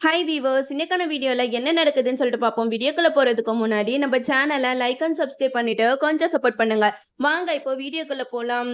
Hi viewers, இன்னைக்கான வீடியோல என்ன நடக்குதுன்னு சொல்லிட்டு பார்ப்போம். வீடியோக்குள்ள போறதுக்கு முன்னாடி நம்ம சேனலை லைக் அண்ட் சப்ஸ்கிரைப் பண்ணிட்டு கொஞ்சம் சப்போர்ட் பண்ணுங்க. வாங்க இப்போ வீடியோக்குள்ள போலாம்.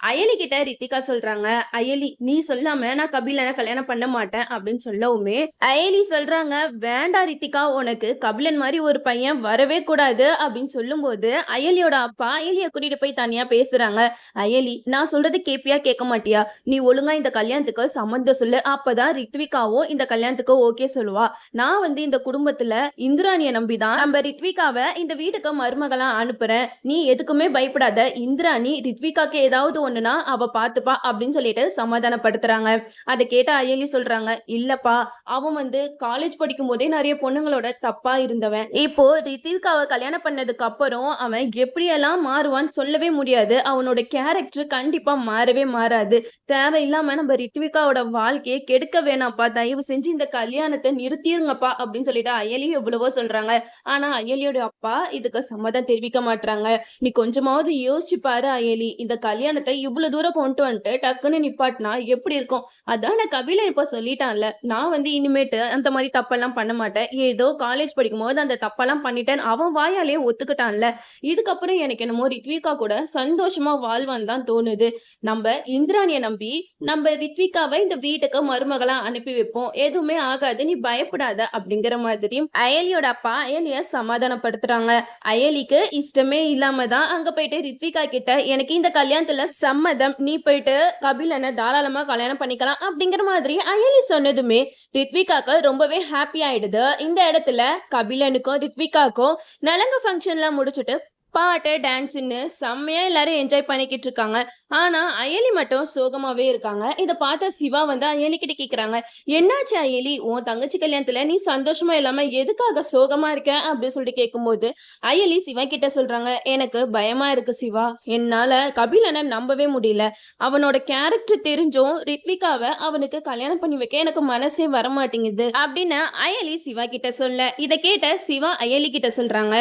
அயலி கிட்ட ரித்திகா சொல்றாங்க, அயலி நீ சொல்லாம நான் கபிலனை கல்யாணம் பண்ண மாட்டேன் அப்படின்னு சொல்லவுமே அயலி சொல்றாங்க, வேண்டாம் ரித்திகா, உனக்கு கபிலன் மாதிரி ஒரு பையன் வரவே கூடாது அப்படின்னு சொல்லும்போது அயலியோட அப்பா அயலிய கூட்டிட்டு போய் தனியா பேசுறாங்க. அயலி, நான் சொல்றது கேப்பியா கேட்க மாட்டியா? நீ ஒழுங்கா இந்த கல்யாணத்துக்கு சம்மந்தம் சொல்லு, அப்பதான் ரித்விகாவும் இந்த கல்யாணத்துக்கு ஓகே சொல்லுவா. நான் இந்த குடும்பத்துல இந்திராணியை நம்பிதான் நம்ம ரித்விகாவை இந்த வீட்டுக்கு மருமகளா அனுப்புறேன். நீ எதுக்குமே பயப்படாத, இந்திராணி ரித்விகாக்கு ஏதாவது ஒண்ணுனா அவ பாத்துப்பா அப்படின்னு சொல்லிட்டு சமாதானப்படுத்துறாங்க. அதை கேட்ட அயலி சொல்றாங்க, இல்லப்பா, அவன் காலேஜ் படிக்கும் போதே நிறைய பொண்ணுங்களோட தப்பா இருந்தவன். இப்போ ரித்திகாவை கல்யாணம் பண்ணதுக்கு அப்புறம் அவன் எப்படியெல்லாம் மாறுவான்னு சொல்லவே முடியாது. அவனோட கேரக்டர் கண்டிப்பா மாறவே மாறாது. தேவையில்லாம நம்ம ரித்விகாவோட வாழ்க்கையை கெடுக்க வேணாம்ப்பா, தயவு செஞ்சு இந்த கல்யாணத்தை நிறுத்திருங்கப்பா அப்படின்னு சொல்லிட்டு அயலி எவ்வளவோ சொல்றாங்க. ஆனா அயலியோட அப்பா இதுக்கு சம்மதம் தெரிவிக்க மாட்டாங்க. நீ கொஞ்சமாவது யோசிச்சு பாரு அயலி, இந்த கல்யாணத்தை இவ்வளவு தூரம் கொண்டு வந்துட்டு டக்குன்னு நிப்பாட்டினா எப்படி இருக்கும்? அதான் நான் கபிலன் இப்ப சொல்லிட்டான்ல, நான் இனிமேட்டு அந்த மாதிரி தப்பெல்லாம் பண்ண மாட்டேன். ஏதோ காலேஜ் படிக்கும் போது அந்த தப்பெல்லாம் பண்ணிட்டேன், அவன் வாயாலே ஒத்துக்கிட்டான்ல. இதுக்கப்புறம் எனக்கு என்னமோ ரித்விகா கூட சந்தோஷமா வாழ்வான்னு தான் தோணுது. நம்ம இந்திராணியை நம்பி நம்ம ரித்விகாவை இந்த வீட்டுக்கு மருமகளா அனுப்பி வைப்போம், எதுவுமே ஆகாது, நீ பயப்படாத அப்படிங்கிற மாதிரி அயலியோட அப்பா அயலிய சமாதானப்படுத்துறாங்க. அயலிக்கு இஷ்டமே இல்லாம தான் அங்க போயிட்டு ரித்விகா கிட்ட, எனக்கு இந்த கல்யாணத்துல சம்மதம், நீ போயிட்டு கபிலனை தாராளமா கல்யாணம் பண்ணிக்கலாம் அப்படிங்கிற மாதிரி அயலி சொன்னதுமே ரித்விகாக்கு ரொம்பவே ஹாப்பி ஆயிடுது. இந்த இடத்துல கபிலனுக்கும் ரித்விகாக்கும் நலங்கு ஃபங்க்ஷன்லாம் முடிச்சுட்டு பாட்டு டான்ஸ்ன்னு செம்மையா எல்லாரும் என்ஜாய் பண்ணிக்கிட்டு இருக்காங்க. ஆனா அயலி மட்டும் சோகமாவே இருக்காங்க. இதை பார்த்த சிவா அயலி கிட்ட கேக்குறாங்க, என்னாச்சு அயலி, உன் தங்கச்சி கல்யாணத்துல நீ சந்தோஷமா இல்லாம எதுக்காக சோகமா இருக்க அப்படின்னு சொல்லிட்டு கேட்கும்போது அயலி சிவா கிட்ட சொல்றாங்க, எனக்கு பயமா இருக்கு சிவா, என்னால கபிலனை நம்பவே முடியல. அவனோட கேரக்டர் தெரிஞ்சும் ரித்விகாவை அவனுக்கு கல்யாணம் பண்ணி வைக்க எனக்கு மனசே வரமாட்டேங்குது அப்படின்னு அயலி சிவா கிட்ட சொல்ல, இதை கேட்ட சிவா அயலி கிட்ட சொல்றாங்க,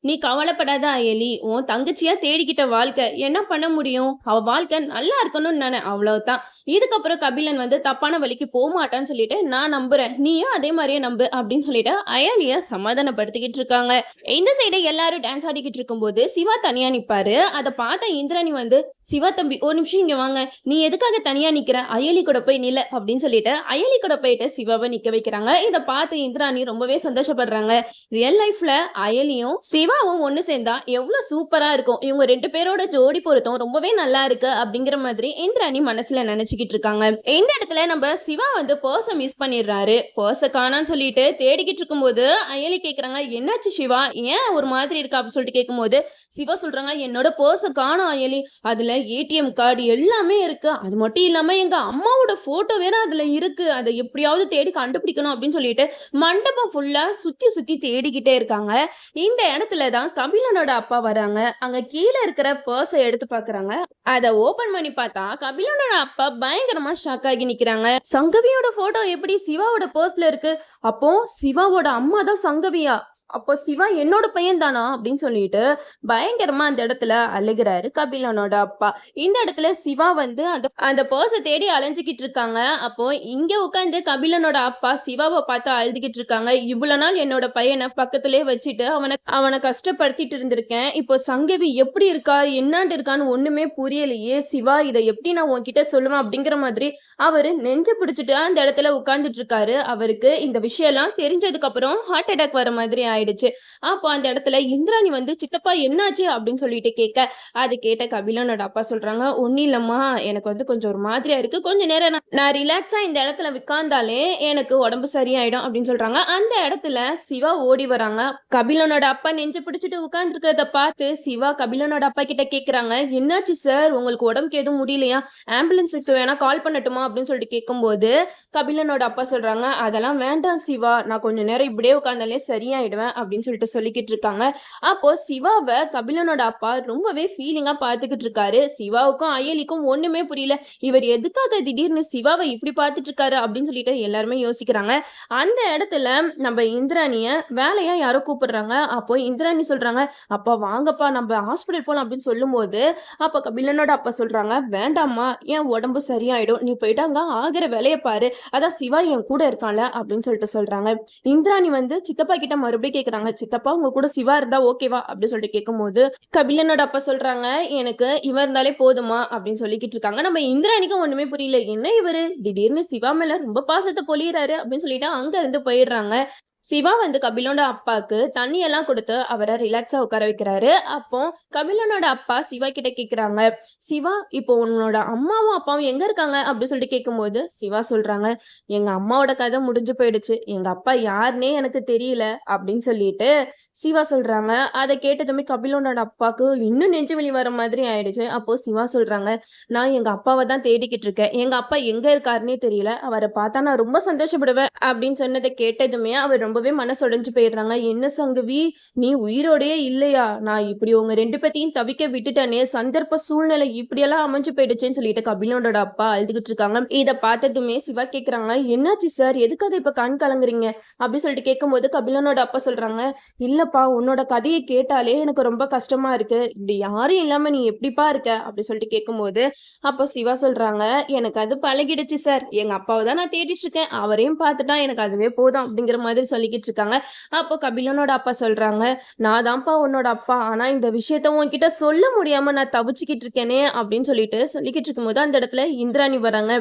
நீ கவலைப்படாத அயலி, உன் தங்கச்சியா தேடிக்கிட்ட வாழ்க்கை என்ன பண்ண முடியும்? அவ வாழ்க்கை நல்லா இருக்கணும்னு நானே, அவ்வளவுதான். இதுக்கப்புறம் கபிலன் தப்பான வழிக்கு போக மாட்டான்னு சொல்லிட்டு நான் நம்புறேன், நீயும் அதே மாதிரியே நம்பு அப்படின்னு சொல்லிட்டு அயலிய சமாதானப்படுத்திக்கிட்டு இருக்காங்க. இந்த சைடு எல்லாரும் டான்ஸ் ஆடிக்கிட்டு இருக்கும்போது சிவா தனியா நிப்பாரு. அதை பார்த்த இந்திராணி சிவா தம்பி ஒரு நிமிஷம் இங்க வாங்க, நீ எதுக்காக தனியா நிக்கிற, அயலி கூட போய் நில அப்படின்னு சொல்லிட்டு அயலி கூட போயிட்டு சிவாவை நிக்க வைக்கிறாங்க. இதை பார்த்து இந்திராணி ரொம்பவே சந்தோஷப்படுறாங்க. ரியல் லைஃப்ல அயலியும் சிவாவும் ஒண்ணு சேர்ந்தா எவ்வளவு சூப்பரா இருக்கும், இவங்க ரெண்டு பேரோட ஜோடி பொருத்தம் ரொம்பவே நல்லா இருக்கு அப்படிங்கிற மாதிரி இந்திராணி மனசுல நினைச்சுக்கிட்டு இருக்காங்க. இந்த இடத்துல நம்ம சிவா பர்ஸை மிஸ் பண்ணிடுறாரு. பர்ஸை காணான்னு சொல்லிட்டு தேடிக்கிட்டு இருக்கும்போது அயலி கேக்குறாங்க, என்னாச்சு சிவா, ஏன் ஒரு மாதிரி இருக்கா அப்படின்னு சொல்லிட்டு கேட்கும்போது சிவா சொல்றாங்க, என்னோட பர்ஸை காணோம் அயலி, அதுல ஏடிஎம் கார்டு எல்லாமே இருக்கு, அது மட்டும் இல்லாம எங்க அம்மாவோட போட்டோ வேற அதுல இருக்கு, அதை எப்படியாவது தேடி கண்டுபிடிக்கணும் அப்படின்னு சொல்லிட்டு மண்டபம் ஃபுல்லா சுத்தி சுத்தி தேடிக்கிட்டே இருக்காங்க. இந்த இடத்துலதான் கபிலனோட அப்பா வராங்க. அங்க கீழே இருக்கிற பர்ஸை எடுத்து பாக்குறாங்க. அதை ஓபன் பண்ணி பார்த்தா கபிலனோட அப்பா பயங்கரமா ஷாக் ஆகி நிக்கிறாங்க. சங்கவியோட போட்டோ எப்படி சிவாவோட பர்ஸ்ல இருக்கு? அப்போ சிவாவோட அம்மா தான் சங்கவியா? அப்போ சிவா என்னோட பையன் தானா அப்படின்னு சொல்லிட்டு பயங்கரமா அந்த இடத்துல அழுகிறாரு கபிலனோட அப்பா. இந்த இடத்துல சிவா அந்த பர்ஸை தேடி அலைஞ்சுக்கிட்டு இருக்காங்க. அப்போ இங்க உட்காந்து கபிலனோட அப்பா சிவாவை பார்த்து அழுதுகிட்டு இருக்காங்க. இவ்வளவு நாள் என்னோட பையனை பக்கத்திலே வச்சுட்டு அவனை கஷ்டப்படுத்திட்டு இருந்திருக்கேன், இப்போ சங்கவி எப்படி இருக்கா என்னாண்டு இருக்கான்னு ஒண்ணுமே புரியலையே சிவா, இதை எப்படி நான் உன்கிட்ட சொல்லுவேன் அப்படிங்கிற மாதிரி அவரு நெஞ்ச பிடிச்சிட்டு அந்த இடத்துல உட்கார்ந்துட்டு இருக்காரு. அவருக்கு இந்த விஷயம் எல்லாம் தெரிஞ்சதுக்கு அப்புறம் ஹார்ட் அட்டாக் வர மாதிரி ஆயிடுச்சு. அப்போ அந்த இடத்துல இந்திராணி சித்தப்பா என்னாச்சு அப்படின்னு சொல்லிட்டு கேட்க, அது கேட்ட கபிலனோட அப்பா சொல்றாங்க, ஒன்னும் இல்லம்மா, எனக்கு கொஞ்சம் ஒரு மாதிரியா இருக்கு, கொஞ்ச நேரம் நான் ரிலாக்ஸா இந்த இடத்துல உட்கார்ந்தாலே எனக்கு உடம்பு சரியாயிடும் அப்படின்னு சொல்றாங்க. அந்த இடத்துல சிவா ஓடி வராங்க. கபிலனோட அப்பா நெஞ்சு பிடிச்சிட்டு உட்கார்ந்து இருக்கிறத பார்த்து சிவா கபிலனோட அப்பா கிட்ட கேக்குறாங்க, என்னாச்சு சார், உங்களுக்கு உடம்புக்கு எதுவும் முடியலையா, ஆம்புலன்ஸுக்கு வேணா கால் பண்ணட்டுமா அப்படின்னு சொல்லிட்டு கேட்கும்போது கபிலனோட அப்பா சொல்றாங்க, அதெல்லாம் வேண்டாம் சிவா, நான் கொஞ்ச நேரம் இப்படியே உட்கார்ந்தாலே சரியாயிடுவேன் அப்படின்னு சொல்லிட்டு சொல்லிக்கிட்டு இருக்காங்க. அப்போ சிவாவை கபிலனோட அப்பா ரொம்பவே ஃபீலிங்கா பார்த்துக்கிட்டு இருக்காரு. சிவாவுக்கும் அயலிக்கும் ஒண்ணுமே புரியல, இவர் எதுக்காக திடீர்னு சிவாவை இப்படி பார்த்துட்டு இருக்காரு அப்படின்னு சொல்லிட்டு எல்லாருமே யோசிக்கிறாங்க. அந்த இடத்துல நம்ம இந்திராணிய வேலையா யாரோ கூப்பிடுறாங்க. அப்போ இந்திராணி சொல்றாங்க, அப்பா வாங்கப்பா நம்ம ஹாஸ்பிட்டல் போலாம் அப்படின்னு சொல்லும் போது அப்ப கபிலனோட அப்பா சொல்றாங்க, வேண்டாம்மா, என் உடம்பு சரியாயிடும், நீ போயிட்டு அங்க ஆகிற வேலைய பாரு. அதான் சிவா என் கூட இருக்கான்ல அப்படின்னு சொல்லிட்டு சொல்றாங்க. இந்திராணி வந்து சித்தப்பா கிட்ட மறுபடியும் கேக்குறாங்க. சித்தப்பா உங்க கூட சிவா இருந்தா ஓகேவா? அப்படின்னு சொல்லிட்டு கேட்கும்போது, கபிலனோட அப்பா சொல்றாங்க, எனக்கு இவன் இருந்தாலே போதுமா அப்படின்னு சொல்லிக்கிட்டு இருக்காங்க. நம்ம இந்திராணிக்கும் ஒண்ணுமே புரியல. என்ன இவரு திடீர்னு சிவா மேல ரொம்ப பாசத்த பொழியறாரு அப்படின்னு சொல்லிட்டு அங்க இருந்து போயிடுறாங்க. சிவா வந்து கபிலனோட அப்பாக்கு தண்ணி எல்லாம் கொடுத்து அவரை ரிலாக்ஸா உட்கார வைக்கிறாரு. அப்போ கபிலனோட அப்பா சிவா கிட்ட கேக்குறாங்க, சிவா இப்போ உன்னோட அம்மாவும் அப்பாவும் எங்க இருக்காங்க அப்படின்னு சொல்லிட்டு கேட்கும்போது சிவா சொல்றாங்க, எங்க அம்மாவோட கதை முடிஞ்சு போயிடுச்சு, எங்க அப்பா யாருன்னே எனக்கு தெரியல அப்படின்னு சொல்லிட்டு சிவா சொல்றாங்க. அதை கேட்டதுமே கபிலனோட அப்பாக்கு இன்னும் நெஞ்சு வலி வர மாதிரி ஆயிடுச்சு. அப்போ சிவா சொல்றாங்க, நான் எங்க அப்பாவை தான் தேடிக்கிட்டு இருக்கேன், எங்க அப்பா எங்க இருக்காருன்னே தெரியல, அவரை பார்த்தா நான் ரொம்ப சந்தோஷப்படுவேன் அப்படின்னு சொன்னதை கேட்டதுமே அவர் ரொம்பவே மனசுடைஞ்சு போயிடுறாங்க. என்ன சங்கவி, நீ உயிரோடயே இல்லையா? நான் இப்படி உங்க 2 பேத்தையும் தவிக்க விட்டுட்டேனே, சந்தர்ப்ப சூழ்நிலை இப்படியெல்லாம் அமைஞ்சு போயிடுச்சுன்னு சொல்லிட்டு கபிலனோட அப்பா அழுதுகிட்டு இருக்காங்க. இத பார்த்ததுமே சிவா கேக்குறாங்க, என்னாச்சு சார், எதுக்காக இப்ப கண் கலங்குறீங்க அப்படி சொல்லிட்டு கேட்கும்போது கபிலனோட அப்பா சொல்றாங்க, இல்லப்பா உன்னோட கதையை கேட்டாலே எனக்கு ரொம்ப கஷ்டமா இருக்கு, இப்படி யாரும் இல்லாம நீ எப்படிப்பா இருக்க அப்படி சொல்லிட்டு கேட்கும்போது அப்போ சிவா சொல்றாங்க, எனக்கு அது பழகிடுச்சு சார், எங்க அப்பாவை தான் நான் தேடிட்டு இருக்கேன், அவரையும் பார்த்துட்டா எனக்கு அதுவே போதும் அப்படிங்கிற மாதிரி சொல்லிக்கிட்டு இருக்காங்க. அப்போ கபிலனோட அப்பா சொல்றாங்க, நான் தான்ப்பா உன்னோட அப்பா, ஆனா இந்த விஷயத்த உன்கிட்ட சொல்ல முடியாம நான் தவிச்சுக்கிட்டு இருக்கேனே அப்படின்னு சொல்லிக்கிட்டு இருக்கும்போது அந்த இடத்துல இந்திராணி வராங்க.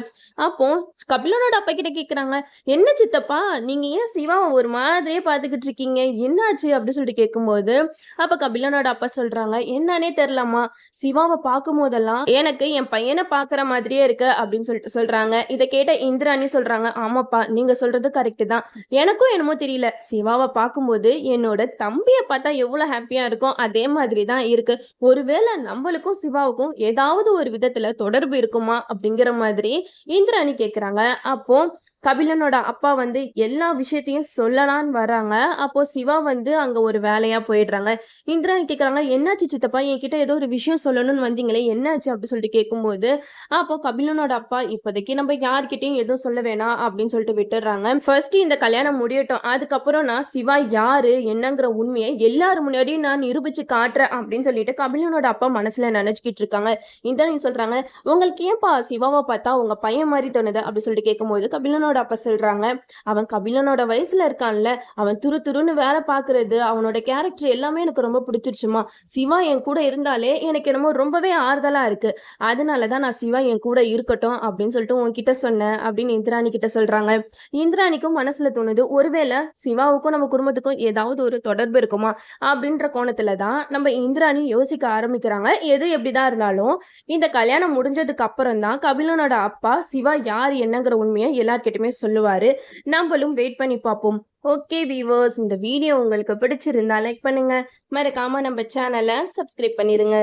அப்போ கபிலனோட அப்பா கிட்ட கேக்குறாங்க, என்ன சித்தப்பா நீங்க ஏன் சிவாவை ஒரு மாதிரியே பார்த்துக்கிட்டு இருக்கீங்க, என்னாச்சு அப்படி சொல்லிட்டு கேட்கும்போது அப்ப கபிலனோட அப்பா சொல்றாங்க, என்னன்னே தெரியலம்மா, சிவாவை பார்க்கும் போதெல்லாம் எனக்கு என் பையனை பாக்குற மாதிரியே இருக்கு அப்படின்னு சொல்லிட்டு சொல்றாங்க. இதை கேட்ட இந்திராணி சொல்றாங்க, ஆமாப்பா நீங்க சொல்றது கரெக்ட் தான், எனக்கும் என்னமோ தெரியல, சிவாவை பார்க்கும்போது என்னோட தம்பியை பார்த்தா எவ்வளவு ஹாப்பியா இருக்கும் அதே மாதிரி தான் இருக்கு, ஒருவேளை நம்மளுக்கும் சிவாவுக்கும் ஏதாவது ஒரு விதத்துல தொடர்பு இருக்குமா அப்படிங்கிற மாதிரி இந்திராணி கேக்குறாங்க. அப்போ கபிலனோட அப்பா வந்து எல்லா விஷயத்தையும் சொல்லலான்னு வராங்க. அப்போ சிவா வந்து அங்க ஒரு வேலையா போயிடுறாங்க. இந்திராணி கேக்குறாங்க, என்னாச்சு சித்தப்பா, என்கிட்ட ஏதோ ஒரு விஷயம் சொல்லணும்னு வந்தீங்களே, என்னாச்சு அப்படி சொல்லிட்டு கேட்கும்போது அப்போ கபிலனோட அப்பா, இப்போதைக்கு நம்ம யார்கிட்டயும் எதுவும் சொல்ல வேணாம் அப்படின்னு சொல்லிட்டு விட்டுடுறாங்க. ஃபர்ஸ்ட் இந்த கல்யாணம் முடியட்டும், அதுக்கப்புறம் நான் சிவா யாரு என்னங்கிற உண்மையை எல்லாரும் முன்னாடியும் நான் நிரூபிச்சு காட்டுறேன் அப்படின்னு சொல்லிட்டு கபிலனோட அப்பா மனசுல நினைச்சுக்கிட்டு இருக்காங்க. இந்திராணி சொல்றாங்க, உங்களுக்கு ஏன்பா சிவாவை பார்த்தா உங்க பையன் மாதிரி தோணுது அப்படி சொல்லிட்டு கேட்கும்போது கபிலனோட அப்பா சொல்றாங்க, அவன் கபிலனோட வயசுல இருக்கான்ல, அவன் துரு துருன்னு வேலை பாக்குறது, அவனோட கேரக்டர் எல்லாமே எனக்கு ரொம்ப பிடிச்சிருச்சுமா, சிவா என் கூட இருந்தாலே எனக்கு என்னமோ ரொம்பவே ஆறுதலா இருக்கு, அதனாலதான் நான் சிவா என் கூட இருக்கட்டும் அப்படின்னு சொல்லிட்டு உன்கிட்ட சொன்னேன் அப்படின்னு இந்திராணி கிட்ட சொல்றாங்க. இந்திராணிக்கும் மனசுல தோணுது, ஒருவேளை சிவாவுக்கும் நம்ம குடும்பத்துக்கும் ஏதாவது ஒரு தொடர்பு இருக்குமா அப்படின்ற கோணத்துலதான் நம்ம இந்திராணி யோசிக்க ஆரம்பிக்கிறாங்க. எது எப்படிதான் இருந்தாலும் இந்த கல்யாணம் முடிஞ்சதுக்கு அப்புறம் தான் கபிலனோட அப்பா சிவா யார் என்னங்கிற உண்மையை எல்லார்கிட்டயுமே சொல்லுவாரு. நம்மளும் வெயிட் பண்ணி பார்ப்போம். ஓகே வீவர்ஸ், இந்த வீடியோ உங்களுக்கு பிடிச்சிருந்தா லைக் பண்ணுங்க, மறக்காம நம்ம சேனலை சப்ஸ்கிரைப் பண்ணிருங்க.